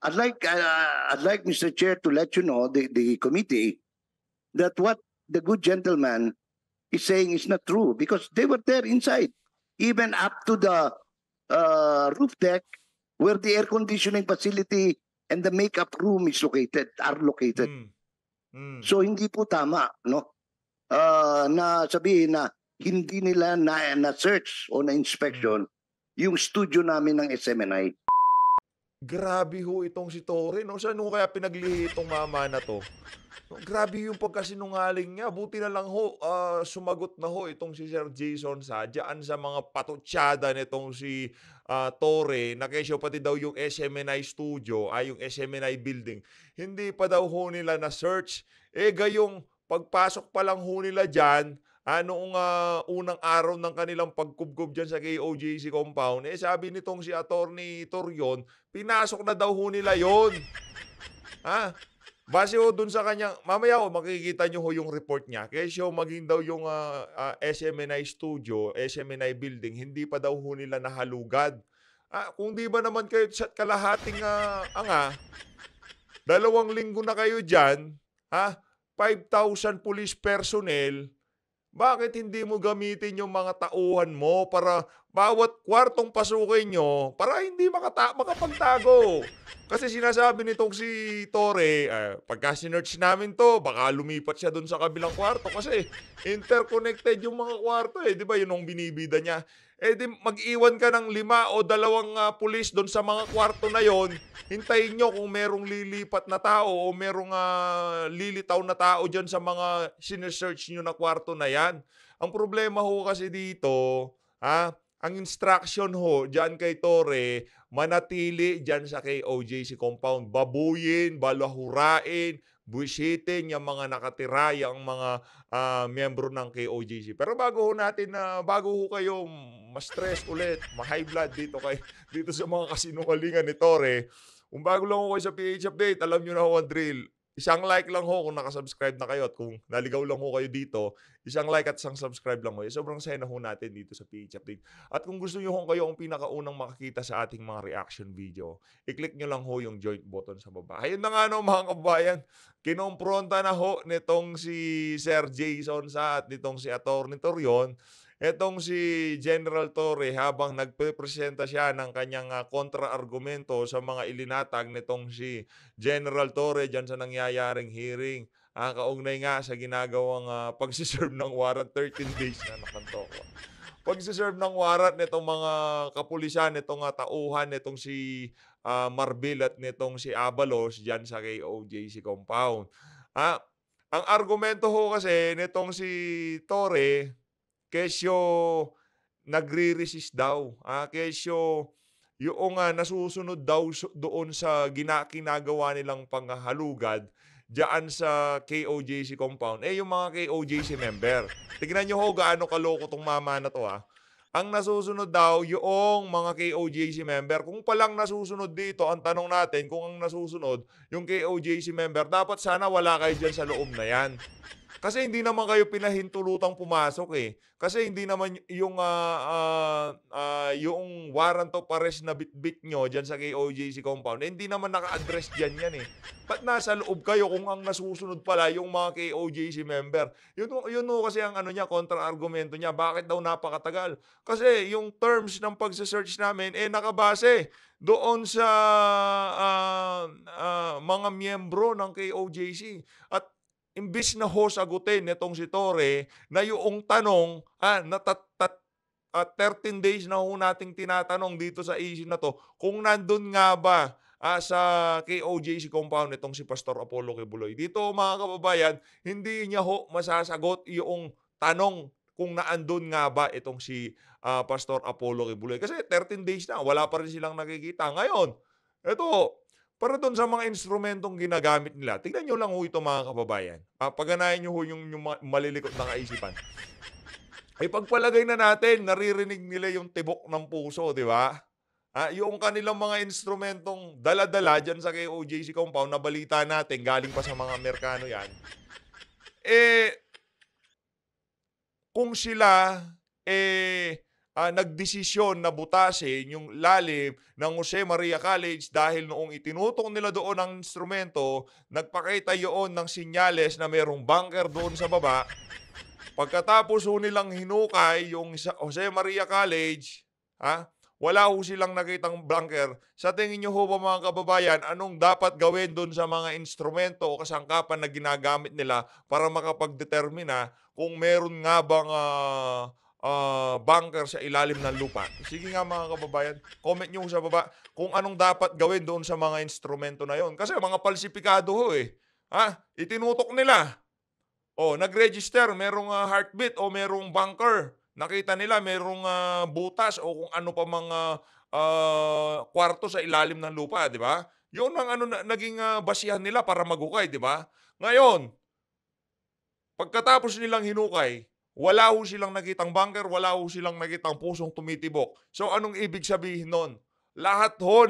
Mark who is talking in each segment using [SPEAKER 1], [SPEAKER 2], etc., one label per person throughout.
[SPEAKER 1] I'd like Mr. Chair to let you know, the committee, that what the good gentleman is saying is not true because they were there inside, even up to the roof deck where the air conditioning facility and the makeup room are located. So hindi po tama, no? Na sabihin na hindi nila na search o na inspection yung studio namin ng SMNI.
[SPEAKER 2] Grabe ho itong si Torre, no? Saan ho kaya pinaglihi itong mama na to? No, grabe yung pagkasinungaling niya. Buti na lang ho, sumagot na ho itong si Sir Jason sa dyan sa mga patutsada nitong si Torre na kesyo pati daw yung SMNI studio, yung SMNI building. Hindi pa daw ho nila na-search. Gayong pagpasok pa lang ho nila dyan, noong unang araw ng kanilang pagkubkob dyan sa KOJC compound, sabi nitong si Attorney Torion, pinasok na daw ho nila yun. Base ho dun sa kanyang, mamaya ho makikita nyo ho yung report niya, kesyo maging daw yung SMNI studio, SMNI building, hindi pa daw ho nila nahalugad. Kung di ba naman kayo sa kalahating 2 linggo na kayo dyan, 5,000 police personnel, bakit hindi mo gamitin yung mga tauhan mo para bawat kwartong pasukin nyo para hindi makapagtago? Kasi sinasabi nitong si Torre, pagka sinerch namin to, baka lumipat siya dun sa kabilang kwarto kasi interconnected yung mga kwarto di ba yun ang binibida niya? Di mag-iwan ka ng 5 o 2 pulis doon sa mga kwarto na yon. Hintayin nyo kung merong lilipat na tao o merong lilitaw na tao dyan sa mga sinesearch nyo na kwarto na yan. Ang problema ho kasi dito, ang instruction ho dyan kay Torre, manatili dyan sa KOJC compound. Babuyin, balahurain, buwisitin yung mga nakatira, yung mga miyembro ng KOJC. Pero bago ho kayo ma-stress ulit, ma-high blood dito sa mga kasinungalingan ni Torre, kung bago lang ho kayo sa PH Update, alam nyo na ho ang drill. Isang like lang ho kung nakasubscribe na kayo at kung naligaw lang ho kayo dito, isang like at isang subscribe lang ho. Sobrang saya na ho natin dito sa PH Update. At kung gusto nyo ho kayo ang pinakaunang makakita sa ating mga reaction video, i-click nyo lang ho yung joint button sa baba. Ayun na nga no mga kabayan, kinompronta na ho nitong si Sir Jason sa at nitong si Attorney Torion, etong si General Torre habang nagpe-presenta siya ng kanyang kontra-argumento sa mga ilinatag nitong si General Torre dyan sa nangyayaring hearing. Kaugnay nga sa ginagawang pagsiserve ng warrant 13 days na nakanto. Pagsiserve ng warrant nitong mga kapulisan, nitong tauhan, nitong si Marbil at nitong si Abalos dyan sa KOJC compound. Ang argumento ho kasi nitong si Torre, kesyo nagre-resist daw. Kesyo yung nasusunod daw doon sa ginagawa nilang panghalugad diyan sa KOJC compound. Yung mga KOJC member. Tignan nyo ho gaano kaloko tong mama na to Ang nasusunod daw yung mga KOJC member. Kung palang nasusunod dito, ang tanong natin kung ang nasusunod yung KOJC member, dapat sana wala kayo dyan sa loob na yan. Kasi hindi naman kayo pinahintulutang pumasok Kasi hindi naman yung warrant of arrest na bitbit nyo dyan sa KOJC compound, hindi naman naka-address dyan yan Ba't nasa loob kayo kung ang nasusunod pala yung mga KOJC member? Yun kasi ang kontra-argumento niya. Bakit daw napakatagal? Kasi yung terms ng pagsa-search namin, nakabase doon sa mga miyembro ng KOJC. At imbis na ho sagutin nitong si Torre na yung tanong na 13 days na ho nating tinatanong dito sa issue na to, kung nandun nga ba sa KOJC compound itong si Pastor Apollo Kibuloy. Dito mga kababayan, hindi niya ho masasagot yung tanong kung naandun nga ba itong si Pastor Apollo Kibuloy. Kasi 13 days na, wala pa rin silang nakikita. Ngayon, ito, para doon sa mga instrumentong ginagamit nila, tignan nyo lang ho ito mga kababayan. Pagganahin nyo ho yung malilikot na kaisipan. Pagpalagay na natin, naririnig nila yung tibok ng puso, di ba? Yung kanilang mga instrumentong dala-dala dyan sa KOJC compound na balita natin, galing pa sa mga Amerikano yan. Kung sila, nagdesisyon na butasin yung lalim ng Jose Maria College dahil noong itinutok nila doon ang instrumento, nagpakita yun ng sinyales na merong bunker doon sa baba. Pagkatapos ho nilang hinukay yung Jose Maria College, wala ho silang nakitang bunker. Sa tingin nyo ho ba mga kababayan, anong dapat gawin doon sa mga instrumento o kasangkapan na ginagamit nila para makapagdetermina kung meron nga bang bunker sa ilalim ng lupa? Sige nga mga kababayan, comment nyo sa baba kung anong dapat gawin doon sa mga instrumento na yon. Kasi mga palsipikado ho eh. Itinutok nila. Nag-register, merong heartbeat o merong bunker. Nakita nila merong butas o kung ano pa mga kwarto sa ilalim ng lupa, di ba? Yun ang naging basihan nila para maghukay, di ba? Ngayon, pagkatapos nilang hinukay, wala ho silang nakitang bunker, wala ho silang nakitang pusong tumitibok. So anong ibig sabihin nun? Lahat ho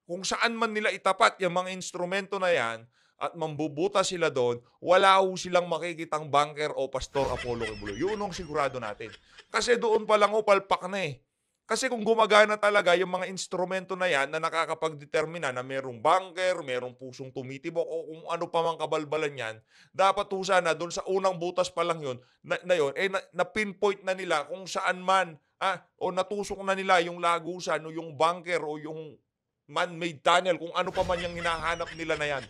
[SPEAKER 2] kung saan man nila itapat yung mga instrumento na yan, at mambubuta sila doon, wala ho silang makikitang bunker o Pastor Apollo Kibuloy. Yun ang sigurado natin. Kasi doon pa lang palpak na eh. Kasi kung gumagana talaga yung mga instrumento na yan na nakakapagdetermina na merong bunker, merong pusong tumitibok o kung ano pa mang kabalbalan yan, dapat ho sana doon sa unang butas pa lang yun, na pinpoint na nila kung saan man, o natusok na nila yung lagusan o yung bunker o yung man-made tunnel, kung ano pa man yung hinahanap nila na yan.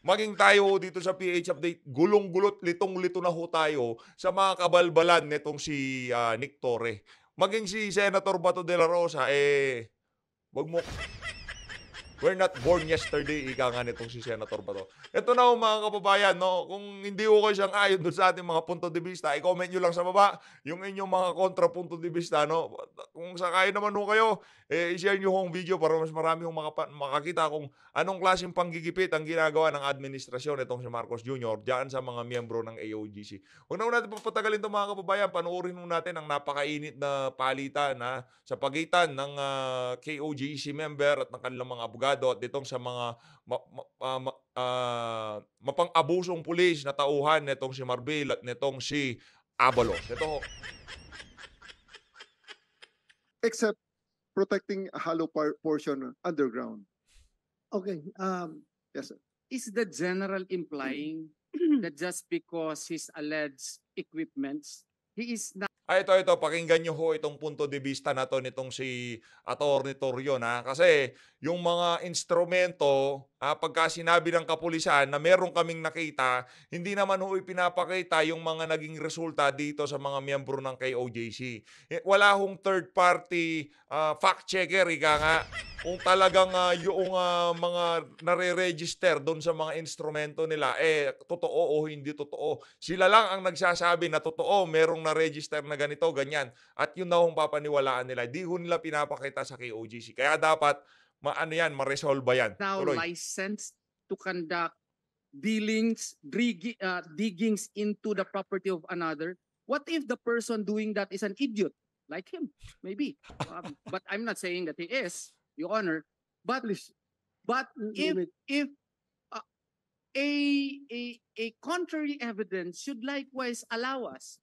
[SPEAKER 2] Maging tayo dito sa PH Update, gulong-gulot, litong-lito na ho tayo sa mga kabalbalan nitong si Nick Torre. Maging si Senator Bato de la Rosa, wag mo, we're not born yesterday, ika nga nitong si Senator Bato. Ito na ho mga kababayan, no? Kung hindi ko kayo siyang ayon doon sa ating mga punto de vista, i-comment nyo lang sa baba yung inyong mga kontra punto de vista, no? Kung sakay naman ho kayo, i-share nyo ho ang video para mas marami hong makakita kung anong klaseng panggigipit ang ginagawa ng administrasyon itong si Marcos Jr. diyan sa mga miyembro ng AOGC. Huwag na natin papatagalin ito mga kababayan, panoorin ho natin ang napakainit na palitan sa pagitan ng KOGC member at ng kanilang mga abogado at ditong sa mga mapang-abusong pulis na tauhan nitong si Marbil at nitong si Abalos. Ito ho.
[SPEAKER 3] Except protecting a hollow portion underground.
[SPEAKER 4] Okay.
[SPEAKER 3] Yes, sir.
[SPEAKER 4] Is the general implying that just because his alleged equipments, he is not
[SPEAKER 2] Ito, pakinggan nyo ho itong punto de vista na to nitong si Atty. Torion, Kasi yung mga instrumento, pagka sinabi ng kapulisan na meron kaming nakita, hindi naman ho ipinapakita yung mga naging resulta dito sa mga miyembro ng KOJC. Wala hong third party fact checker, ika nga. Kung talagang yung mga nare-register doon sa mga instrumento nila, totoo o hindi totoo. Sila lang ang nagsasabi na totoo, merong na-register na ganito, ganyan. At yun na hong papaniwalaan nila. Di ho nila pinapakita sa KOGC. Kaya dapat, ma-resolve yan.
[SPEAKER 4] now
[SPEAKER 2] Tuloy.
[SPEAKER 4] licensed to conduct diggings into the property of another? What if the person doing that is an idiot, like him? Maybe. But I'm not saying that he is, Your Honor. But
[SPEAKER 3] Please.
[SPEAKER 4] But
[SPEAKER 3] Limit.
[SPEAKER 4] if a contrary evidence should likewise allow us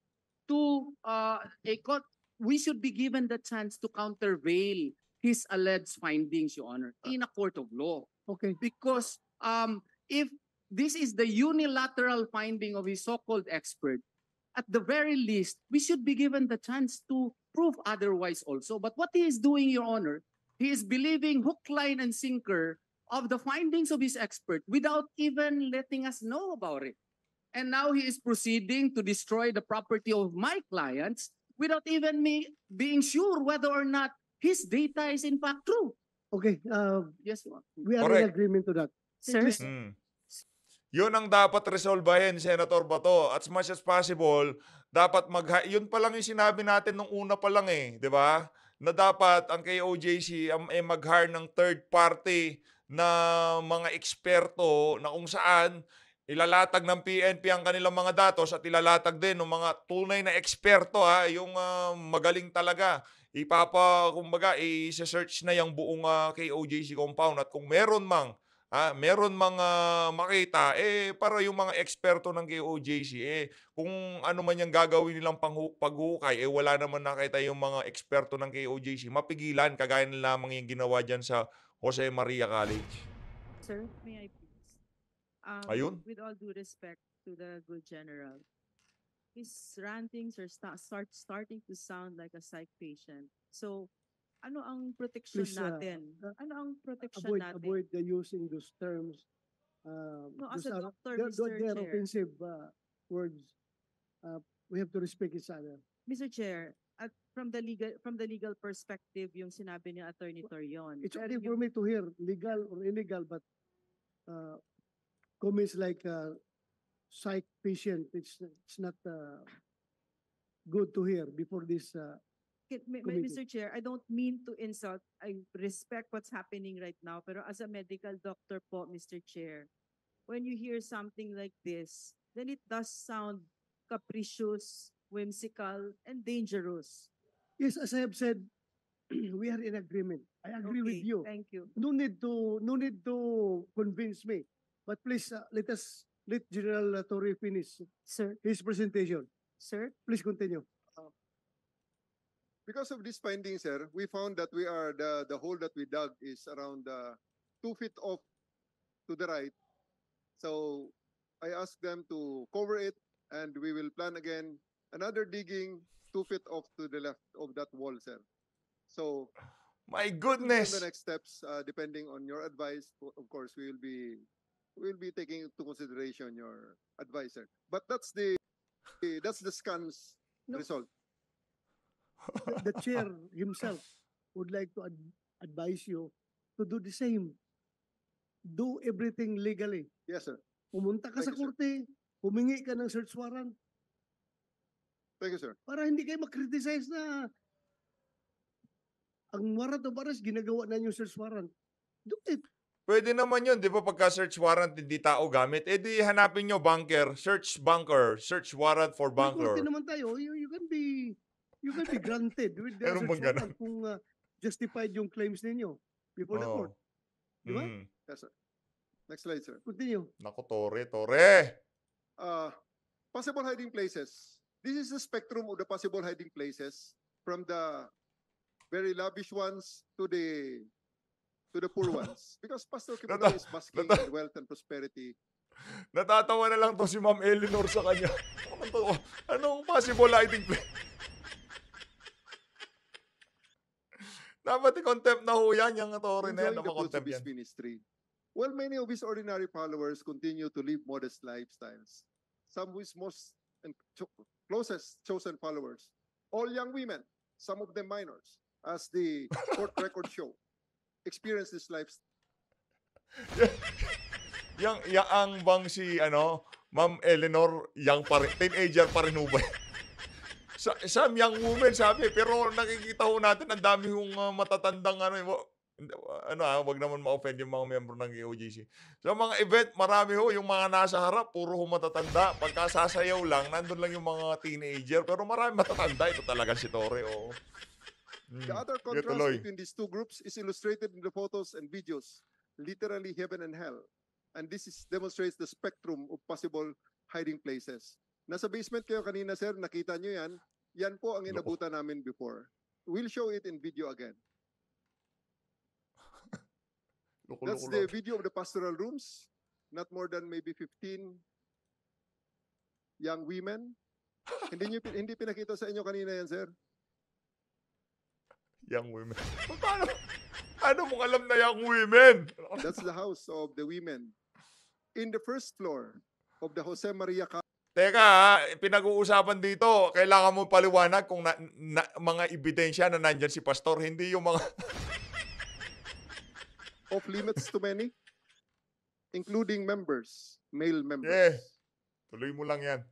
[SPEAKER 4] to we should be given the chance to countervail his alleged findings, Your Honor, in a court of law.
[SPEAKER 3] Okay.
[SPEAKER 4] Because if this is the unilateral finding of his so-called expert, at the very least, we should be given the chance to prove otherwise also. But what he is doing, Your Honor, he is believing hook, line, and sinker of the findings of his expert without even letting us know about it. And now he is proceeding to destroy the property of my clients without even me being sure whether or not his data is in fact true.
[SPEAKER 3] Okay.
[SPEAKER 4] Yes, Your Honor.
[SPEAKER 3] We are
[SPEAKER 2] Correct.
[SPEAKER 3] in agreement to that.
[SPEAKER 4] Sir?
[SPEAKER 3] Please.
[SPEAKER 2] Yun ang dapat resolbahin, Senator Bato. As much as possible, dapat yun pa lang yung sinabi natin nung una pa lang di ba? Na dapat ang KOJC mag-hire ng third party na mga eksperto na kung saan ilalatag ng PNP ang kanilang mga datos at ilalatag din ng mga tunay na eksperto, yung magaling talaga. Kumbaga, i-search na yung buong KOJC compound at kung meron mang meron mga makita, para yung mga eksperto ng KOJC, kung ano man yung gagawin nilang paghukay, wala naman nakita yung mga eksperto ng KOJC, mapigilan kagaya na lamang yung ginawa diyan sa Jose Maria College.
[SPEAKER 5] Sir, may I please?
[SPEAKER 2] Ayun.
[SPEAKER 5] With all due respect to the good general, his rantings are starting to sound like a psych patient. So, ano ang protection
[SPEAKER 6] Please,
[SPEAKER 5] natin? Ano ang protection natin?
[SPEAKER 6] avoid the using those terms.
[SPEAKER 5] No, as
[SPEAKER 6] Those
[SPEAKER 5] a
[SPEAKER 6] are-
[SPEAKER 5] doctor,
[SPEAKER 6] they're
[SPEAKER 5] Mr. Chair.
[SPEAKER 6] offensive words. We have to respect each other.
[SPEAKER 5] Mr. Chair, at from the legal perspective, yung sinabi ni Attorney Torion.
[SPEAKER 6] It's
[SPEAKER 5] pero
[SPEAKER 6] okay
[SPEAKER 5] yung-
[SPEAKER 6] for me to hear legal or illegal, but comments like psych patient, it's not good to hear before this. Committee.
[SPEAKER 5] Mr. Chair, I don't mean to insult. I respect what's happening right now. Pero as a medical doctor po, Mr. Chair, when you hear something like this, then it does sound capricious, whimsical, and dangerous.
[SPEAKER 6] Yes, as I have said, we are in agreement. I agree with
[SPEAKER 5] Okay,
[SPEAKER 6] you.
[SPEAKER 5] Thank you.
[SPEAKER 6] No need to convince me. But please let General Torre finish
[SPEAKER 5] Sir,
[SPEAKER 6] his presentation.
[SPEAKER 5] sir,
[SPEAKER 6] Please continue.
[SPEAKER 3] Because of these findings, sir, we found that the hole that we dug is around 2 feet off to the right. So I asked them to cover it, and we will plan again another digging 2 feet off to the left of that wall, sir. So
[SPEAKER 2] My
[SPEAKER 3] on
[SPEAKER 2] goodness!
[SPEAKER 3] the next steps, depending on your advice, of course, we will be taking into consideration your advice, sir. But that's the scan's
[SPEAKER 6] No.
[SPEAKER 3] result.
[SPEAKER 6] The chair himself would like to advise you to do the same. Do everything legally.
[SPEAKER 3] Yes, sir.
[SPEAKER 6] Pumunta ka sa
[SPEAKER 3] Thank you, sir.
[SPEAKER 6] korte, humingi ka ng search warrant
[SPEAKER 3] Thank you, sir.
[SPEAKER 6] para hindi kayo makriticize na ang warrant of arrest, ginagawa na yung search warrant. Do it.
[SPEAKER 2] Pwede naman yun, di ba, pagka search warrant hindi tao gamit, di hanapin nyo bunker, search warrant for
[SPEAKER 6] May korte
[SPEAKER 2] bunker.
[SPEAKER 6] naman tayo, you can be granted with the
[SPEAKER 2] Meron
[SPEAKER 6] search
[SPEAKER 2] bang ganun?
[SPEAKER 6] warrant kung justified yung claims ninyo before the
[SPEAKER 2] Oo.
[SPEAKER 6] court. Di ba?
[SPEAKER 3] Yes, sir. Next slide, sir.
[SPEAKER 6] Continue.
[SPEAKER 2] Naku, Torre.
[SPEAKER 3] Possible hiding places. This is the spectrum of the possible hiding places, from the very lavish ones to the poor ones. Because Pastor Kibuloy is basking in wealth and prosperity.
[SPEAKER 2] Natatawa na lang to si Ma'am Eleanor sa kanya. Anong possible hiding place? Dapat i-contempt na ho yan, yung Torre na yan,
[SPEAKER 3] Enjoying the fruits of
[SPEAKER 2] contempt
[SPEAKER 3] his
[SPEAKER 2] yan.
[SPEAKER 3] ministry. While many of his ordinary followers continue to live modest lifestyles, some of his most and closest chosen followers, all young women, some of them minors, as the court records show, experience this lifestyle.
[SPEAKER 2] Yang ang bang si Ma'am Eleanor, teenager pa rin ho ba? Some young woman sabi, pero nakikita ho natin ang dami hong matatandang wag naman ma-offend yung mga miyembro ng KOJC. Sa mga event, marami ho yung mga nasa harap, puro ho matatanda. Pagka sasayaw lang, nandun lang yung mga teenager, pero marami matatanda. Ito talaga si Torre, oo.
[SPEAKER 3] The other
[SPEAKER 2] Sige,
[SPEAKER 3] contrast
[SPEAKER 2] tuloy.
[SPEAKER 3] between these two groups is illustrated in the photos and videos, literally heaven and hell. And this demonstrates the spectrum of possible hiding places. Nasa basement kayo kanina, sir, nakita nyo yan. Yan po ang inabutan namin before. We'll show it in video again. That's the video of the pastoral rooms. Not more than maybe 15 young women. Hindi pinakita sa inyo kanina yan, sir.
[SPEAKER 2] Young women. Paano mong alam na young women?
[SPEAKER 3] That's the house of the women. In the first floor of the Jose Maria
[SPEAKER 2] Teka, pinag-uusapan dito, kailangan mo paliwanag kung mga ebidensya na nandyan si Pastor, hindi yung mga...
[SPEAKER 3] off limits to many, including members, male members.
[SPEAKER 2] Yeah. Tuloy mo lang yan.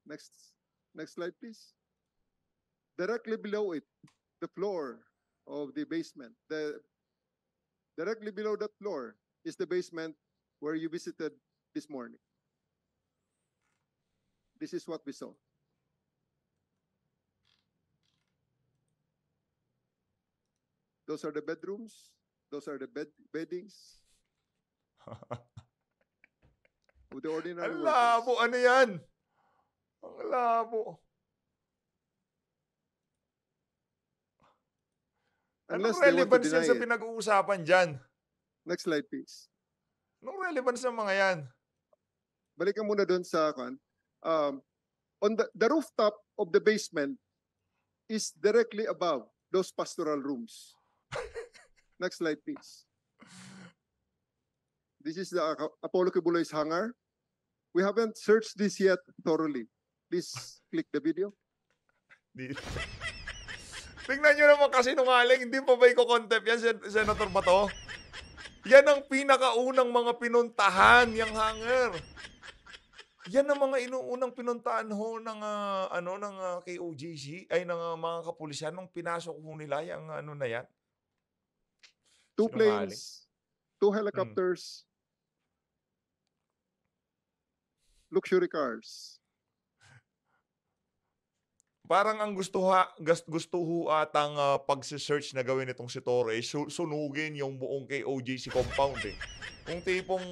[SPEAKER 3] Next slide, please. Directly below it, the floor of the basement. Directly below that floor is the basement where you visited this morning. This is what we saw. Those are the bedrooms. Those are the beddings of the ordinary
[SPEAKER 2] Ang
[SPEAKER 3] workers.
[SPEAKER 2] labo, ano yan? Ang labo. Anong
[SPEAKER 3] Unless they want to
[SPEAKER 2] relevance yan
[SPEAKER 3] deny
[SPEAKER 2] sa
[SPEAKER 3] it.
[SPEAKER 2] pinag-uusapan dyan?
[SPEAKER 3] Next slide, please.
[SPEAKER 2] Anong relevance ng mga yan?
[SPEAKER 3] Balikan muna doon sa on the rooftop of the basement is directly above those pastoral rooms. Next slide, please. This is the Apollo Kibuloy's hangar. We haven't searched this yet thoroughly. Please click the video.
[SPEAKER 2] Tingnan nyo naman kasi nungaling, hindi pa ba i-contempt yan, Senator Bato? Yan ang pinakaunang mga pinuntahan, yung hangar. Yan ang mga inuunang pinuntahan ho ng KOJC, ay ng mga kapulisan nung pinasok ho nila yung ano na yan.
[SPEAKER 3] 2
[SPEAKER 2] Sinungaling.
[SPEAKER 3] planes, 2 helicopters, luxury cars.
[SPEAKER 2] Parang ang gusto ho atang pagse-search na gawin itong si Torres, sunugin yung buong KOJC compound eh. Kung tipong,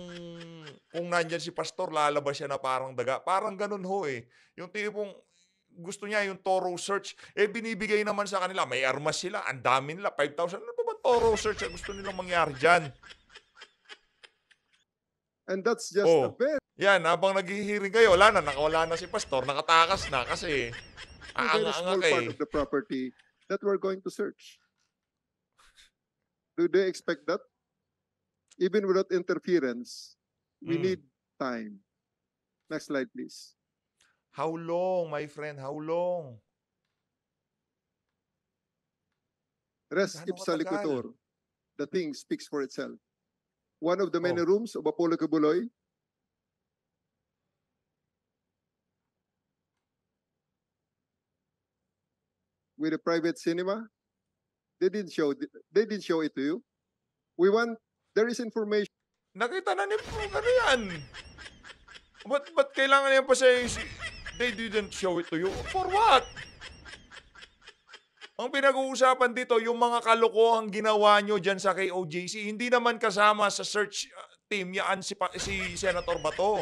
[SPEAKER 2] kung nandyan si Pastor, lalabas siya na parang daga. Parang ganun ho eh. Yung tipong, gusto niya yung thorough search, eh binibigay naman sa kanila, may armas sila, ang dami nila, 5,000. Ano ba thorough search ang gusto nilang mangyari dyan?
[SPEAKER 3] And that's just
[SPEAKER 2] Oh.
[SPEAKER 3] a very
[SPEAKER 2] Yan, habang naghihiring kayo, nakawala na si Pastor, nakatakas na kasi
[SPEAKER 3] very small
[SPEAKER 2] aanga-anga
[SPEAKER 3] part of the property that we're going to search. Do they expect that? Even without interference, we need time. Next slide, please.
[SPEAKER 2] How long, my friend? How long?
[SPEAKER 3] Res
[SPEAKER 2] Gaano
[SPEAKER 3] ipsa
[SPEAKER 2] katagal?
[SPEAKER 3] liquitor. The thing speaks for itself. One of the many
[SPEAKER 2] Oh.
[SPEAKER 3] rooms of Apollo Kibuloy with a private cinema. They didn't show it to you. There is information.
[SPEAKER 2] Nakita na ni ano yan? Ba't kailangan yan pa they didn't show it to you? For what? Ang pinag-uusapan dito, yung mga kalokohang ginawa nyo dyan sa KOJC, hindi naman kasama sa search team yan si Senator Bato.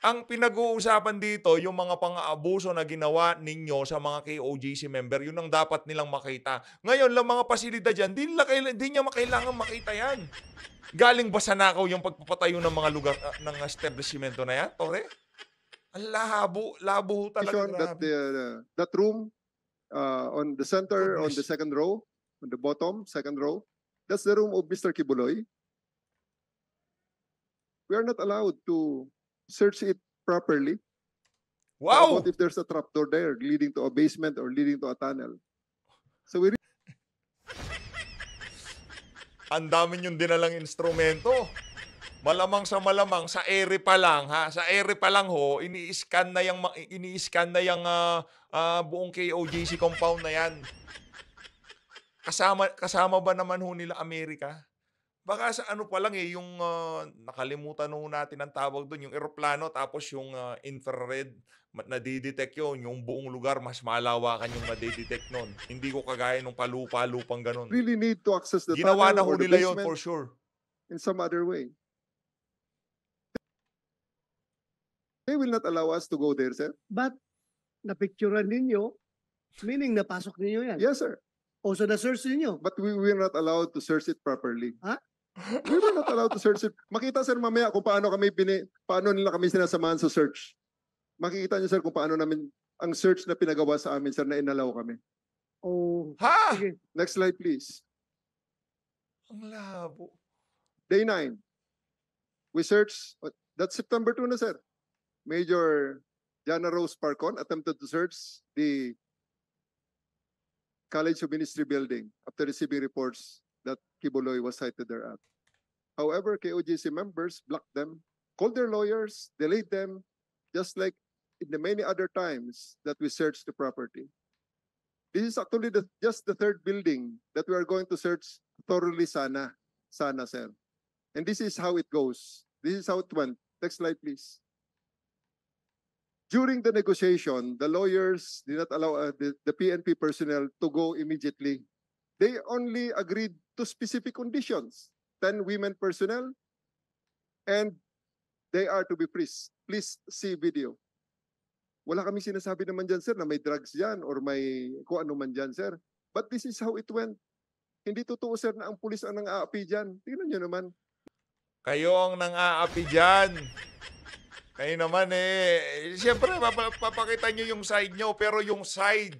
[SPEAKER 2] Ang pinag-uusapan dito, yung mga pang-aabuso na ginawa ninyo sa mga KOJC member, yun ang dapat nilang makita. Ngayon, lang mga pasilidad dyan, di niya makailangan makita yan. Galing ba sa nakaw yung pagpapatayo ng mga lugar, ng establishmento na yan, Tore? Ang labo talaga.
[SPEAKER 3] That
[SPEAKER 2] Grabe.
[SPEAKER 3] that room on the center, on the
[SPEAKER 2] Goodness.
[SPEAKER 3] second row, on the bottom, second row, that's the room of Mr. Kibuloy. We are not allowed to search it properly.
[SPEAKER 2] Wow!
[SPEAKER 3] What if there's a trapdoor there leading to a basement or leading to a tunnel? So we
[SPEAKER 2] Ang dami yung dinalang instrumento. Malamang sa ere pa lang ho, ini-scan na yung buong KOJC compound na yan. Kasama ba naman ho nila Amerika? Baka sa ano pa lang yung nakalimutan ho natin ang tawag doon, yung eroplano tapos yung infrared, nadidetect yun, yung buong lugar mas malawakan yung nadidetect nun. Hindi ko kagaya nung palupa-lupang ganun.
[SPEAKER 3] really need to access the
[SPEAKER 2] Ginawa na
[SPEAKER 3] tunnel
[SPEAKER 2] ho
[SPEAKER 3] or the
[SPEAKER 2] nila yun
[SPEAKER 3] basement
[SPEAKER 2] for sure.
[SPEAKER 3] in some other way. They will not allow us to go there, sir.
[SPEAKER 6] But napicturean ninyo, meaning napasok ninyo yan.
[SPEAKER 3] Yes, sir.
[SPEAKER 6] O so na-search ninyo.
[SPEAKER 3] But we were not allowed to search it properly.
[SPEAKER 6] Huh?
[SPEAKER 3] We were not allowed to search it. Makita, sir, mamaya kung paano nila kami sinasamahan sa search. Makikita niyo, sir, kung paano namin ang search na pinagawa sa amin, sir, na inalaw kami.
[SPEAKER 6] O
[SPEAKER 2] Ha?
[SPEAKER 6] sige.
[SPEAKER 3] Next slide, please.
[SPEAKER 2] Ang labo.
[SPEAKER 3] Day 9. We searched, that's September 2 na, sir. Major Jana Rose Parcon attempted to search the College of Ministry building after receiving reports that Kibuloy was cited thereat. However, KOJC members blocked them, called their lawyers, delayed them, just like in the many other times that we searched the property. This is actually just the third building that we are going to search thoroughly sana, sir. And this is how it goes. This is how it went. Next slide, please. During the negotiation, the lawyers did not allow the PNP personnel to go immediately. They only agreed to to specific conditions. 10 women personnel, and they are to be freed. Please see video. Wala kami sinasabi naman dyan, sir, na may drugs dyan or may kung ano man dyan, sir. But this is how it went. Hindi totoo, sir, na ang pulis ang nang-aapi dyan. Tingnan nyo naman.
[SPEAKER 2] Kayo ang nang-aapi dyan. Kayo naman siyempre papakita nyo yung side nyo, pero yung side,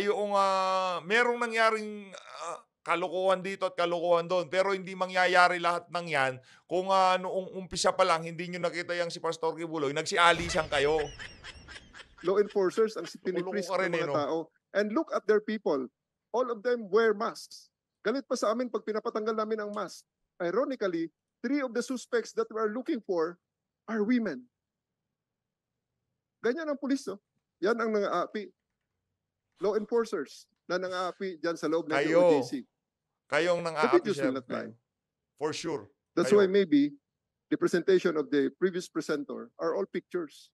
[SPEAKER 2] yung merong nangyaring kalokohan dito at kalokohan doon, pero hindi mangyayari lahat ng yan kung noong umpisa pa lang, hindi nyo nakita yung si Pastor Kibuloy, nagsialisan kayo.
[SPEAKER 3] Law enforcers ang pinipris ng mga tao. And look at their people. All of them wear masks. Galit pa sa amin pag pinapatanggal namin ang mask. Ironically, 3 of the suspects that we are looking for are women. Ganyan ang pulis, no? Yan ang nang-aapi. Law enforcers na nang-aapi dyan sa loob ng OJC.
[SPEAKER 2] Kayong nang-aapi,
[SPEAKER 3] videos will not lie.
[SPEAKER 2] For sure.
[SPEAKER 3] That's why maybe the presentation of the previous presenter are all pictures.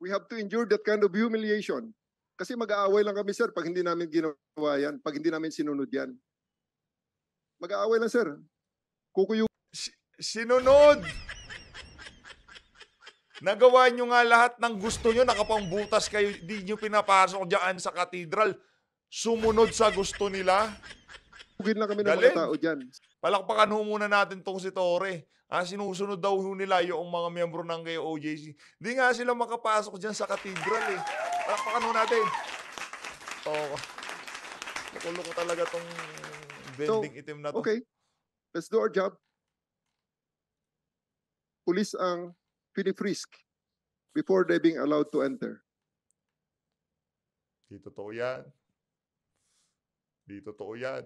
[SPEAKER 3] We have to endure that kind of humiliation. Kasi mag-aaway lang kami, sir, pag hindi namin ginawa yan, pag hindi namin sinunod yan. Mag-aaway lang, sir. Kukuyo.
[SPEAKER 2] Sinunod! Nagawa nyo nga lahat ng gusto nyo, nakapangbutas kayo, di nyo pinapasok dyan sa katedral. Sumunod sa gusto nila.
[SPEAKER 3] Pugin lang kami ng mga tao dyan.
[SPEAKER 2] Palakpakan ho muna natin tong si Torre. Sinusunod daw ho nila yung mga miyembro ng KOJC. Di nga sila makapasok dyan sa katedral Palakpakan ho natin. Loko-loko talaga tong bending itim na to.
[SPEAKER 3] Okay, let's do our job. Police ang pinifrisk before they being allowed to enter.
[SPEAKER 2] Di totoo yan. Di totoo yan.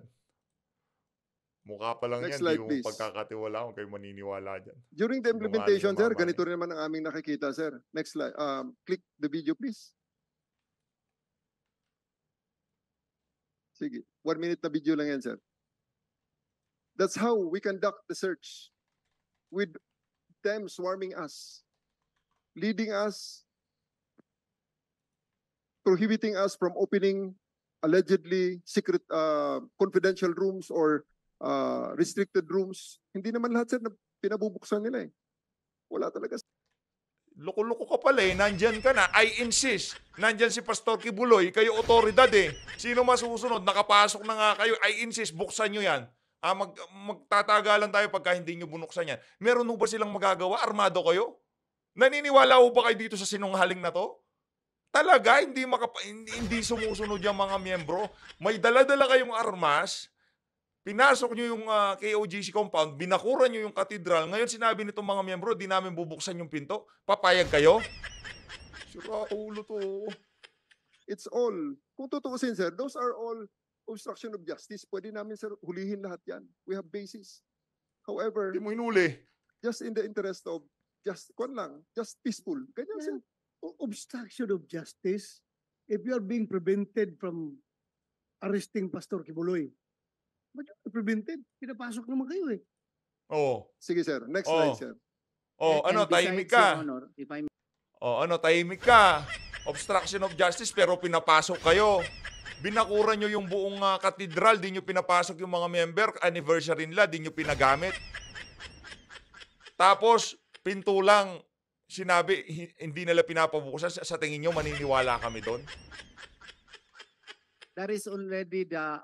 [SPEAKER 2] Mukha pa lang
[SPEAKER 3] Next
[SPEAKER 2] yan,
[SPEAKER 3] slide,
[SPEAKER 2] di mo
[SPEAKER 3] please.
[SPEAKER 2] pagkakatiwala kung kayo maniniwala dyan.
[SPEAKER 3] During the implementation, sir,
[SPEAKER 2] Sinungaling
[SPEAKER 3] ganito rin naman ang aming nakikita, sir. Next slide. Click the video, please. Sige. 1 minute na video lang yan, sir. That's how we conduct the search. With them swarming us, leading us, prohibiting us from opening allegedly secret confidential rooms or restricted rooms. Hindi naman lahat, sir, na pinabubuksan nila Wala talaga.
[SPEAKER 2] Loko-loko ka pala nandyan ka na. I insist. Nandyan si Pastor Kibuloy, kayo otoridad Sino masusunod? Nakapasok na nga kayo. I insist, buksan nyo yan. Magtatagalan tayo pagka hindi nyo bunuksan yan. Meron ba silang magagawa? Armado kayo? Naniniwala ho ba kayo dito sa sinunghaling na to? Talaga, hindi sumusunod yung mga miyembro. May dala-dala kayong armas, pinasok nyo yung KOJC compound, binakuran nyo yung katedral. Ngayon sinabi nitong mga miyembro, di namin bubuksan yung pinto. Papayag kayo? Sira ulo to.
[SPEAKER 3] It's all, kung tutuusin, sir, those are all obstruction of justice. Pwede namin, sir, hulihin lahat yan. We have basis. However,
[SPEAKER 2] Hindi mo hinuli.
[SPEAKER 3] just in the interest of just peaceful. Ganyan, sir.
[SPEAKER 6] Obstruction of justice, if you are being prevented from arresting Pastor Kibuloy, but you're prevented, pinapasok naman kayo
[SPEAKER 2] Oo.
[SPEAKER 3] Sige, sir. Next slide, sir.
[SPEAKER 4] And
[SPEAKER 2] Tahimik
[SPEAKER 4] besides,
[SPEAKER 2] ka.
[SPEAKER 4] Your Honor, if I
[SPEAKER 2] Tahimik ka. Obstruction of justice, pero pinapasok kayo. Binakuran nyo yung buong katedral, di nyo pinapasok yung mga member, anniversary nila, di nyo pinagamit. Tapos, pinto lang, sinabi, hindi nila pinapabukasan. Sa tingin nyo, maniniwala kami doon?
[SPEAKER 4] that is already the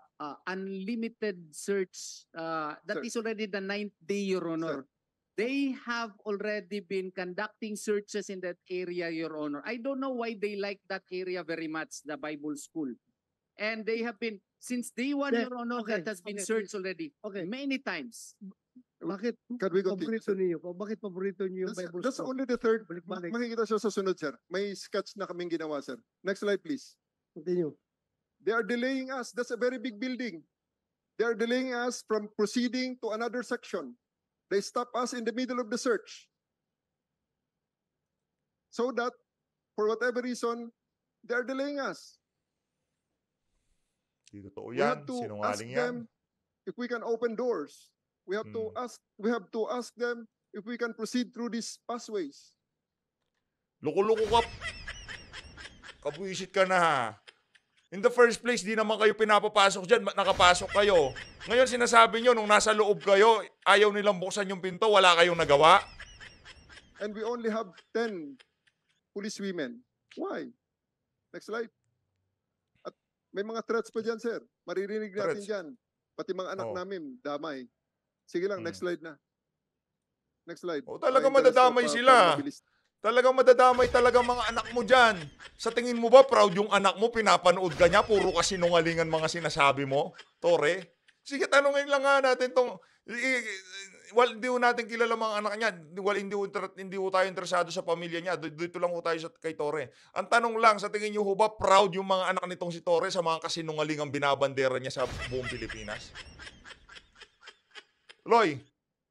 [SPEAKER 4] unlimited search. That
[SPEAKER 3] Sir.
[SPEAKER 4] is already the 9th day, Your Honor. They have already been conducting searches in that area, Your Honor. I don't know why they like that area very much, the Bible school. And they have been, since day one,
[SPEAKER 6] Yeah,
[SPEAKER 4] Your Honor,
[SPEAKER 6] okay,
[SPEAKER 4] that has been
[SPEAKER 6] okay.
[SPEAKER 4] searched already
[SPEAKER 6] Okay.
[SPEAKER 4] many times.
[SPEAKER 6] Bakit
[SPEAKER 3] Can we continue,
[SPEAKER 6] paborito
[SPEAKER 3] sir?
[SPEAKER 6] niyo? Bakit paborito niyo yung Bible
[SPEAKER 3] That's
[SPEAKER 6] school?
[SPEAKER 3] only the third.
[SPEAKER 6] Balik-balik.
[SPEAKER 3] Makikita siya sa sunod, sir. May sketch na kaming ginawa, sir. Next slide, please.
[SPEAKER 6] Continue.
[SPEAKER 3] They are delaying us. That's a very big building. They are delaying us from proceeding to another section. They stop us in the middle of the search. So that, for whatever reason, they are delaying us.
[SPEAKER 2] Hindi totoo
[SPEAKER 3] We
[SPEAKER 2] yan.
[SPEAKER 3] have to ask
[SPEAKER 2] Sinungaling yan.
[SPEAKER 3] them if we can open doors. We have to ask them if we can proceed through these pathways.
[SPEAKER 2] Loko-loko ka. Kabuisit ka na ha. In the first place, di naman kayo pinapapasok dyan. Ba't nakapasok kayo? Ngayon sinasabi nyo, nung nasa loob kayo, ayaw nilang buksan yung pinto, wala kayong nagawa?
[SPEAKER 3] And we only have 10 police women. Why? Next slide. At may mga threats pa dyan, sir. Maririnig natin
[SPEAKER 2] Threats.
[SPEAKER 3] dyan. Pati mga anak
[SPEAKER 2] Oh.
[SPEAKER 3] namin, damay. Sige lang, next slide na. Next slide.
[SPEAKER 2] Oh, talagang
[SPEAKER 3] Para interest
[SPEAKER 2] madadamay
[SPEAKER 3] of,
[SPEAKER 2] sila.
[SPEAKER 3] para mabilis.
[SPEAKER 2] Talagang madadamay talaga mga anak mo dyan. Sa tingin mo ba proud yung anak mo, pinapanood ka niya, puro ka sinungalingan mga sinasabi mo, Tore? Sige, tanongin lang nga natin tong, hindi ho natin kilala mga anak niya, hindi ho tayo interesado sa pamilya niya, dito lang ho tayo kay Tore. Ang tanong lang, sa tingin niyo ho ba proud yung mga anak nitong si Tore sa mga kasinungalingang binabandera niya sa buong Pilipinas? Loy,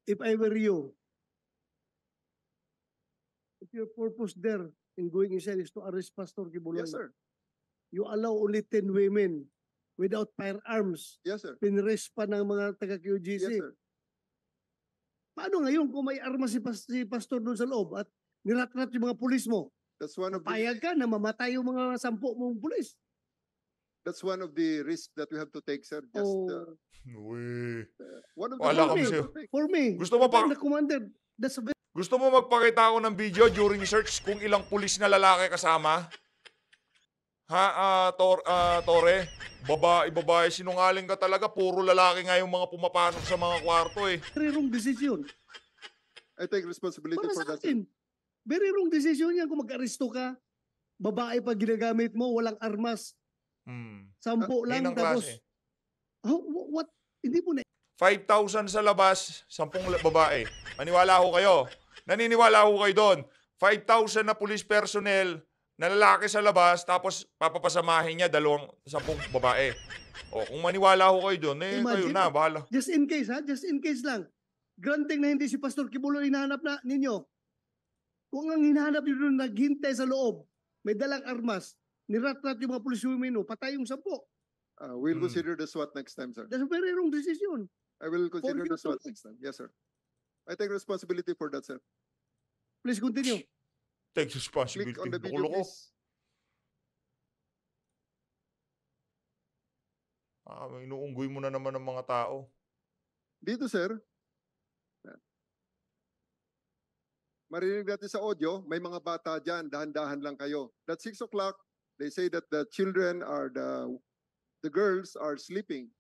[SPEAKER 6] If I were you, if your purpose there in going inside is to arrest Pastor Kibuloy,
[SPEAKER 3] Yes, sir.
[SPEAKER 6] you allow only 10 women without firearms,
[SPEAKER 3] Yes, sir.
[SPEAKER 6] pinrest pa ng mga
[SPEAKER 3] Yes,
[SPEAKER 6] taga-QGC.
[SPEAKER 3] sir.
[SPEAKER 6] Paano ngayon kung may armas si Pastor doon sa loob at niratrat yung mga pulis mo?
[SPEAKER 3] That's one of the
[SPEAKER 6] Payag ka na mamatay yung mga 10 mong pulis.
[SPEAKER 3] risks that we have to take, sir. Just
[SPEAKER 6] Oh,
[SPEAKER 2] uy.
[SPEAKER 3] one of the
[SPEAKER 2] Wala
[SPEAKER 6] kami
[SPEAKER 3] risks
[SPEAKER 2] siya.
[SPEAKER 3] we have to take.
[SPEAKER 6] for me,
[SPEAKER 2] Gusto mo
[SPEAKER 6] if I'm
[SPEAKER 2] pa-
[SPEAKER 6] the commander, that's a very
[SPEAKER 2] Gusto mo magpakita ako ng video during search kung ilang pulis na lalaki kasama? Ha, Tore? Babae, sinungaling ka talaga. Puro lalaki nga yung mga pumapasok sa mga kwarto eh.
[SPEAKER 6] wrong decision.
[SPEAKER 3] I take responsibility
[SPEAKER 6] Para
[SPEAKER 3] for
[SPEAKER 6] sa
[SPEAKER 3] that, sir.
[SPEAKER 6] akin, very wrong decision yan kung mag-aresto ka. Babae pa ginagamit mo, walang armas. 10 lang,
[SPEAKER 2] Hinang
[SPEAKER 6] tapos,
[SPEAKER 2] klase.
[SPEAKER 6] what? Hindi mo na
[SPEAKER 2] 5,000 sa labas, 10 babae. Maniwala ho kayo. Naniniwala ho kayo doon. 5,000 na police personnel na lalaki sa labas, tapos papapasamahin niya 10 babae. O, kung maniwala ho kayo doon, kayo
[SPEAKER 6] Imagine.
[SPEAKER 2] na, bahala.
[SPEAKER 6] just in case, ha? Just in case lang. Granting na hindi si Pastor Kibuloy hinahanap na ninyo. Kung ang hinahanap nyo doon naghintay sa loob, may dalang armas, niratrat yung mga police women, patay yung 10.
[SPEAKER 3] We'll
[SPEAKER 2] Hmm.
[SPEAKER 3] consider the SWAT next time, sir.
[SPEAKER 6] That's a very wrong decision.
[SPEAKER 3] I will consider
[SPEAKER 6] you
[SPEAKER 3] the SWAT
[SPEAKER 6] to-
[SPEAKER 3] next time. Yes, sir. I take responsibility for that, sir.
[SPEAKER 6] Please continue.
[SPEAKER 2] Take
[SPEAKER 3] Click
[SPEAKER 2] responsibility.
[SPEAKER 3] on the video,
[SPEAKER 2] Loko-loko.
[SPEAKER 3] please.
[SPEAKER 2] Inuunggoy mo na naman ng mga tao.
[SPEAKER 3] Dito, sir. Marinig natin sa audio, may mga bata dyan, dahan-dahan lang kayo. At 6 o'clock, they say that the children are the girls are sleeping.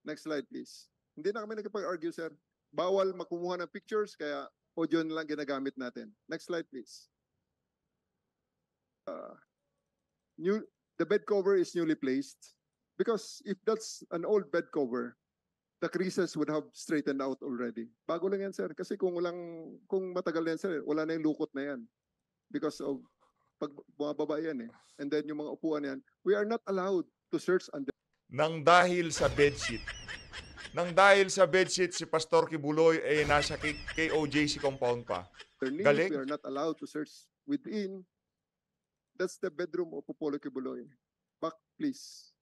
[SPEAKER 3] Next slide, please. Hindi na kami nagkapag-argue, sir. Bawal makumuha ng pictures, kaya audio na lang ginagamit natin. Next slide, please. The bed cover is newly placed. Because if that's an old bed cover, the creases would have straightened out already. Bago lang yan, sir. Kasi kung matagal na yan, sir, wala na yung lukot na yan. Because of, pag bumababa yan eh. And then yung mga upuan yan, we are not allowed to search under
[SPEAKER 2] Nang dahil sa bedsheet. Si Pastor Kibuloy ay nasa KOJC compound pa.
[SPEAKER 3] their knees.
[SPEAKER 2] Galing.
[SPEAKER 3] We are not allowed to search within. That's the bedroom of Popolo Kibuloy. Back, please.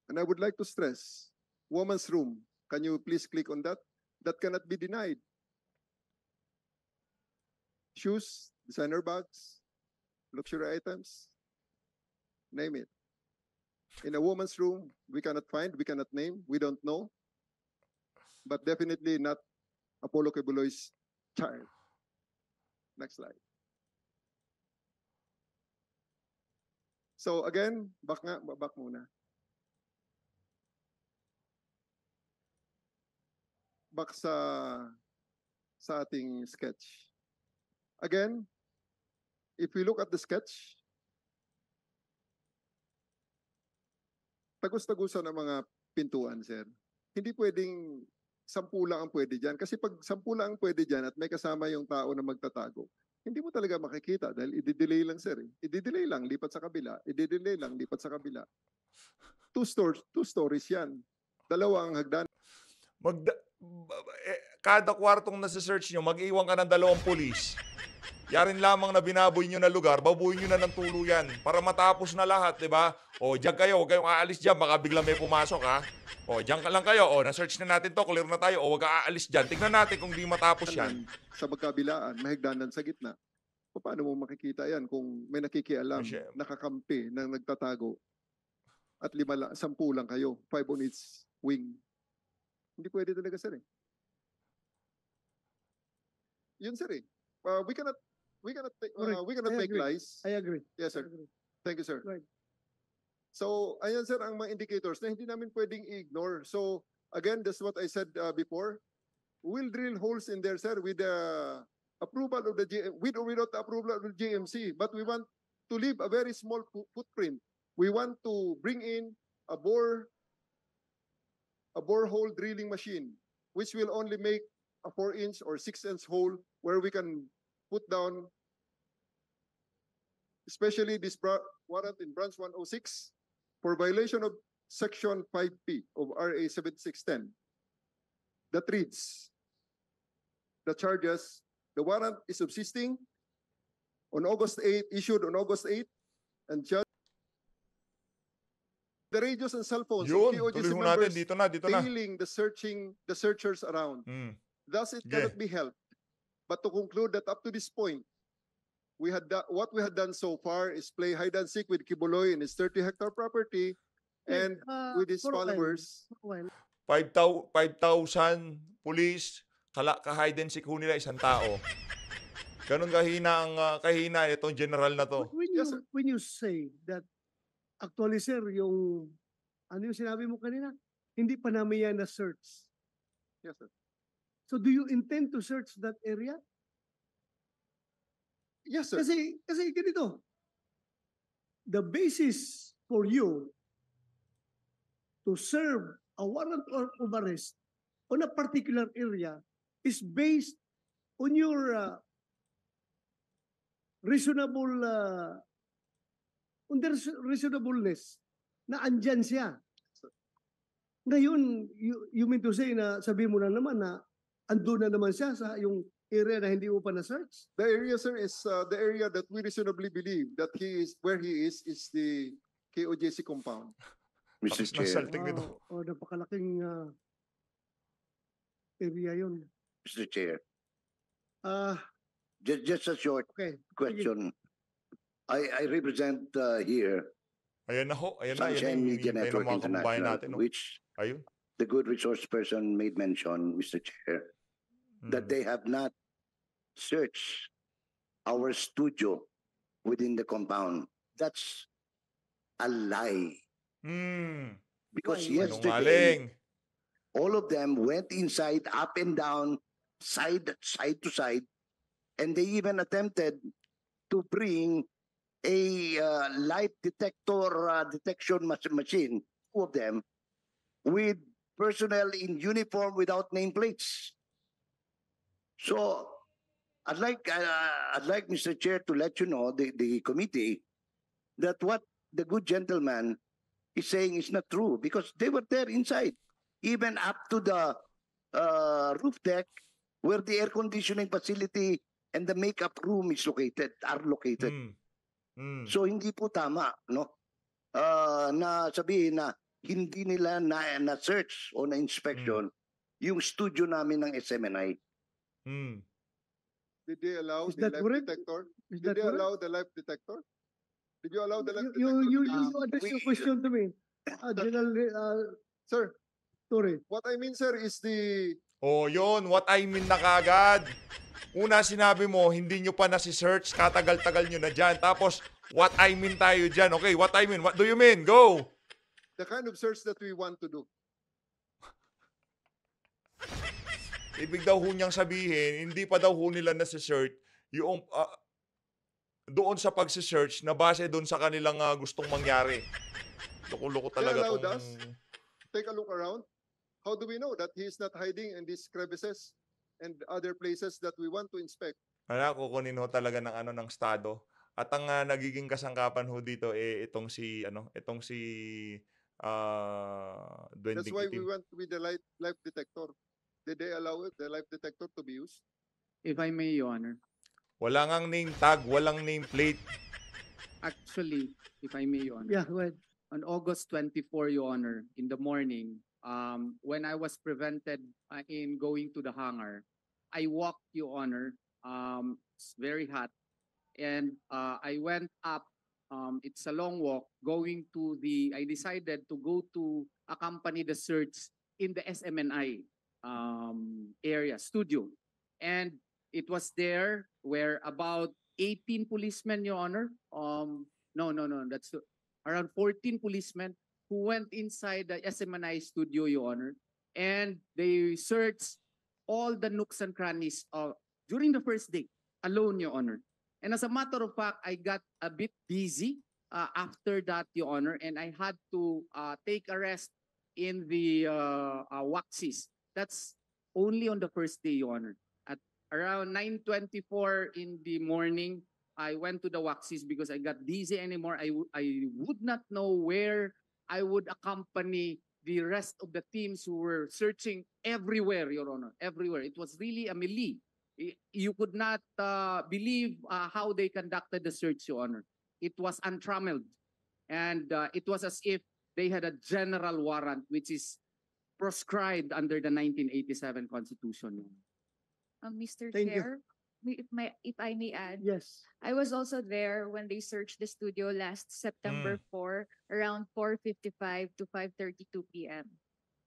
[SPEAKER 3] And I would like to stress, woman's room. Can you please click on that? That cannot be denied. Shoes, designer bags, luxury items, name it. In a woman's room, we cannot find, we cannot name, we don't know. But definitely not Apollo Kibuloy's child. Next slide. So again, back muna. Back sa ating sketch. Again, if we look at the sketch, tagus-tagusan ng mga pintuan, sir. Hindi pwedeng 10 lang ang pwede dyan. Kasi pag 10 lang ang pwede dyan at may kasama yung tao na magtatago, hindi mo talaga makikita dahil i-delay lang, sir. I-delay lang, lipat sa kabila. I-delay lang, lipat sa kabila. Two stories yan. Dalawa ang hagdan.
[SPEAKER 2] Kada kwartong nasa-search nyo, mag-iwan ka ng 2 pulis. Yarin lamang na binaboy nyo na lugar, babuhin nyo na ng tuluyan para matapos na lahat, di ba? O, diyan kayo, huwag kayong aalis dyan, baka bigla may pumasok, ha? O, diyan ka lang kayo, o, na-search na natin to, clear na tayo, o, huwag ka aalis dyan. Tingnan natin kung di matapos yan.
[SPEAKER 3] Sa magkabilaan, may hagdanan sa gitna. paano mo makikita yan kung may nakikialam,
[SPEAKER 2] Siya-
[SPEAKER 3] nakakampi, nang nagtatago, at 10 lang kayo, 5 on each wing. Hindi pwede talaga, sir. Yun, sir. We cannot
[SPEAKER 6] Correct.
[SPEAKER 3] we cannot
[SPEAKER 6] I
[SPEAKER 3] make
[SPEAKER 6] agree.
[SPEAKER 3] lies.
[SPEAKER 6] I agree.
[SPEAKER 3] Yes,
[SPEAKER 6] I
[SPEAKER 3] sir.
[SPEAKER 6] agree.
[SPEAKER 3] Thank you, sir.
[SPEAKER 6] Right.
[SPEAKER 3] So, ayan, sir, ang mga indicators na hindi namin pwedeng i-ignore. So, again, that's what I said before. We'll drill holes in there, sir, with the approval of the with or without the approval of the GMC. But we want to leave a very small footprint. We want to bring in a borehole drilling machine, which will only make a 4-inch or 6-inch hole where we can put down, especially this warrant in branch 106 for violation of section 5P of RA 7610. That reads, the charges, the warrant is subsisting on August 8, issued on August 8, and judge the radios and cell phones
[SPEAKER 2] Yun,
[SPEAKER 3] of KOGC
[SPEAKER 2] tuloy ho natin.
[SPEAKER 3] members
[SPEAKER 2] Dito na, dito na.
[SPEAKER 3] tailing the searchers around.
[SPEAKER 2] Mm.
[SPEAKER 3] Thus, it
[SPEAKER 2] Sige.
[SPEAKER 3] cannot be helped but to conclude that up to this point, what we had done so far is play hide and seek with Kibuloy in his 30-hectare property and with his
[SPEAKER 6] For a while.
[SPEAKER 3] followers.
[SPEAKER 6] For a while.
[SPEAKER 2] 5,000 police, ka-hide and seek ho nila isang tao. Ganun kahina ang kahina itong general na to.
[SPEAKER 3] Yes, sir.
[SPEAKER 6] When you say that, actually, sir, yung, ano yung sinabi mo kanina? Hindi pa namin yan na search.
[SPEAKER 3] Yes, sir.
[SPEAKER 6] So do you intend to search that area?
[SPEAKER 3] Yes, sir.
[SPEAKER 6] Kasi ganito, the basis for you to serve a warrant of arrest on a particular area is based on your reasonableness na andyan siya. Ngayon, you mean to say na sabi mo na naman na ando na naman siya sa yung area na hindi mo pa na-search?
[SPEAKER 3] The area, sir, is the area that we reasonably believe that where he is the KOJC compound.
[SPEAKER 1] Mr.
[SPEAKER 2] Tapos
[SPEAKER 1] Chair,
[SPEAKER 2] nasalting nito.
[SPEAKER 6] Napakalaking area yun.
[SPEAKER 1] Mr. Chair,
[SPEAKER 6] Ah,
[SPEAKER 1] just a short
[SPEAKER 6] okay.
[SPEAKER 1] question. I represent here
[SPEAKER 2] Ayan na ho. Ayan na. Ayan
[SPEAKER 1] Sunshine
[SPEAKER 2] yung
[SPEAKER 1] Media
[SPEAKER 2] hinihintay ng
[SPEAKER 1] Network
[SPEAKER 2] mga kababayan
[SPEAKER 1] International,
[SPEAKER 2] natin. No?
[SPEAKER 1] which
[SPEAKER 2] Ayun.
[SPEAKER 1] the good resource person made mention, Mr. Chair, that
[SPEAKER 2] Mm.
[SPEAKER 1] they have not searched our studio within the compound. That's a lie.
[SPEAKER 2] Mm.
[SPEAKER 1] Because
[SPEAKER 6] Why?
[SPEAKER 1] yesterday,
[SPEAKER 2] Sinungaling.
[SPEAKER 1] all of them went inside, up and down, side to side, and they even attempted to bring a light detector detection machine, two of them, with personnel in uniform without nameplates. So, I'd like Mr. Chair to let you know, the committee, that what the good gentleman is saying is not true because they were there inside, even up to the roof deck where the air conditioning facility and the makeup room are located.
[SPEAKER 2] Mm. Mm.
[SPEAKER 1] So hindi po tama, no? Na sabihin na hindi nila na search o na inspection yung studio namin ng SMNI.
[SPEAKER 2] Mm.
[SPEAKER 3] Did they allow
[SPEAKER 6] Is
[SPEAKER 3] the
[SPEAKER 6] that
[SPEAKER 3] light
[SPEAKER 6] correct?
[SPEAKER 3] detector?
[SPEAKER 6] Is
[SPEAKER 3] Did
[SPEAKER 6] that
[SPEAKER 3] they
[SPEAKER 6] correct?
[SPEAKER 3] allow the light detector? Did you allow the light
[SPEAKER 6] You
[SPEAKER 3] detector?
[SPEAKER 6] address your question to me. General
[SPEAKER 3] Sir,
[SPEAKER 6] Torre.
[SPEAKER 3] what I mean, sir, is the
[SPEAKER 2] Oh, yun. What I mean na kagad. Una, sinabi mo, hindi nyo pa nasi-search, katagal-tagal nyo na dyan. Tapos, what I mean tayo dyan. Okay, what I mean. What do you mean? Go!
[SPEAKER 3] the kind of search that we want to do.
[SPEAKER 2] Ibig daw ho niyang sabihin, hindi pa daw ho nila nasi-search yung doon sa pagsi-search na base doon sa kanilang gustong mangyari. Loko-loko talaga
[SPEAKER 3] allowed
[SPEAKER 2] tong...
[SPEAKER 3] us? Take a look around. How do we know that he is not hiding in these crevices and other places that we want to inspect?
[SPEAKER 2] Kukunin ho talaga ng estado. At ang nagiging kasangkapan ho dito itong si
[SPEAKER 3] That's
[SPEAKER 2] Duending
[SPEAKER 3] why we
[SPEAKER 2] Itim.
[SPEAKER 3] went with the light detector. Did they allow the light detector to be used?
[SPEAKER 4] If I may, Your Honor.
[SPEAKER 2] Wala ngang name tag, walang name plate.
[SPEAKER 4] Actually, if I may, Your Honor.
[SPEAKER 6] Yeah, go ahead.
[SPEAKER 4] On August 24, Your Honor, in the morning, when I was prevented in going to the hangar, I walked, Your Honor. It's very hot. and I went up. It's a long walk. I decided to go to accompany the search in the SMNI area studio, and it was there where about 18 policemen, Your Honor. No, that's around 14 policemen who went inside the SMNI studio, Your Honor, and they searched all the nooks and crannies during the first day alone, Your Honor. And as a matter of fact, I got a bit busy after that, Your Honor, and I had to take a rest in the Waxis. That's only on the first day, Your Honor. At around 9:24 in the morning, I went to the Waxis because I got dizzy anymore. I would not know where I would accompany the rest of the teams who were searching everywhere, Your Honor, everywhere. It was really a melee. You could not believe how they conducted the search, Your Honor. It was untrammeled. And it was as if they had a general warrant, which is proscribed under the 1987 Constitution. Your Honor.
[SPEAKER 7] Mr.
[SPEAKER 6] Thank you.
[SPEAKER 7] Chair, if I may add,
[SPEAKER 6] Yes.
[SPEAKER 7] I was also there when they searched the studio last September 4, around 4:55 to 5:32 p.m.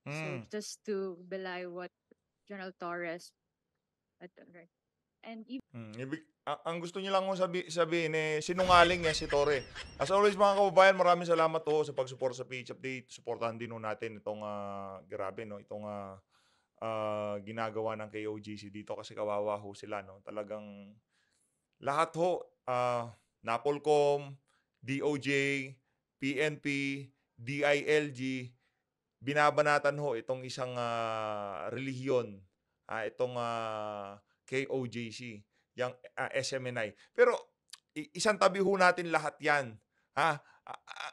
[SPEAKER 7] So just to belie what General Torres had done, right? And
[SPEAKER 2] Ang gusto niyo lang sabihin sinungaling yan si Torre. As always mga kababayan, maraming salamat sa pag-support sa PH Update. Suportahan din natin itong grabe itong ginagawa ng KOJC dito kasi kawawa sila Talagang lahat NAPOLCOM, DOJ, PNP, DILG binabanatan itong isang relihiyon, itong KOJC, yung SMNI. Pero isang tabi natin lahat yan.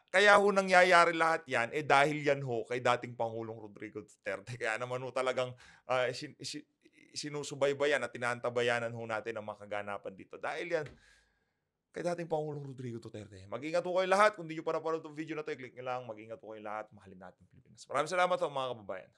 [SPEAKER 2] Kaya nangyayari lahat yan dahil yan kay dating Pangulong Rodrigo Duterte. Kaya naman talagang sinusubaybayan at tinantabayanan natin ang mga kaganapan dito. Dahil yan kay dating Pangulong Rodrigo Duterte. Mag-ingat kayo lahat. Kung di nyo pa napanood itong video na ito, i-click nyo lang. Mag-ingat kayo lahat. Mahalin natin Pilipinas. Maraming salamat mga kababayan.